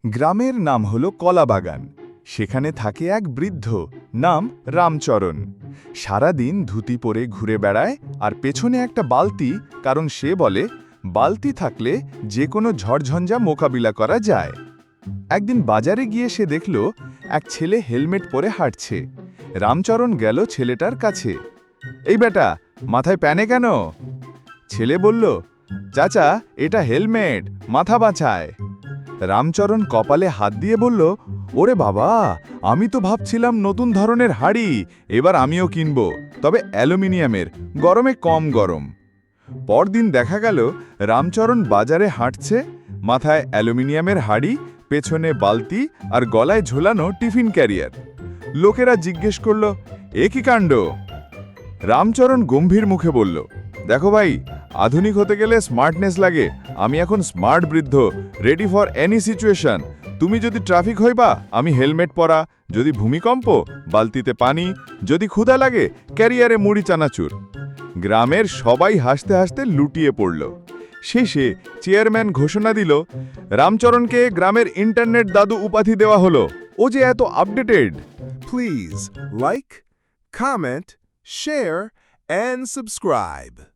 গ্রামের নাম হল কলাবাগান। সেখানে থাকে এক বৃদ্ধ, নাম রামচরণ। সারাদিন ধুতি পরে ঘুরে বেড়ায় আর পেছনে একটা বালতি, কারণ সে বলে বালতি থাকলে যে কোনো ঝড়ঝঞ্ঝা মোকাবিলা করা যায়। একদিন বাজারে গিয়ে সে দেখল এক ছেলে হেলমেট পরে হাঁটছে। রামচরণ গেল ছেলেটার কাছে। এই বেটা, মাথায় প্যানে কেন? ছেলে বলল, চাচা, এটা হেলমেট, মাথা বাঁচায়। রামচরণ কপালে হাত দিয়ে বলল, ওরে বাবা, আমি তো ভাবছিলাম নতুন ধরনের হাড়ি, এবার আমিও কিনব, তবে অ্যালুমিনিয়ামের, গরমে কম গরম। পরদিন দেখা গেল রামচরণ বাজারে হাঁটছে, মাথায় অ্যালুমিনিয়ামের হাড়ি, পেছনে বালতি আর গলায় ঝোলানো টিফিন ক্যারিয়ার। লোকেরা জিজ্ঞেস করল, এ কি কাণ্ড? রামচরণ গম্ভীর মুখে বলল, দেখো ভাই, আধুনিক হতে গেলে স্মার্টনেস লাগে। আমি এখন স্মার্ট বৃদ্ধ, রেডি ফর এনি সিচুয়েশন। তুমি যদি ট্রাফিক হইবা, আমি হেলমেট পরা, যদি ভূমিকম্প, বালতিতে পানি, যদি ক্ষুধা লাগে, ক্যারিয়ারে মুড়ি চানাচুর। গ্রামের সবাই হাসতে হাসতে লুটিয়ে পড়ল। শেষে চেয়ারম্যান ঘোষণা দিল, রামচরণকে গ্রামের ইন্টারনেট দাদু উপাধি দেওয়া হলো। ও যে এত updated. Please like, comment, share, and subscribe.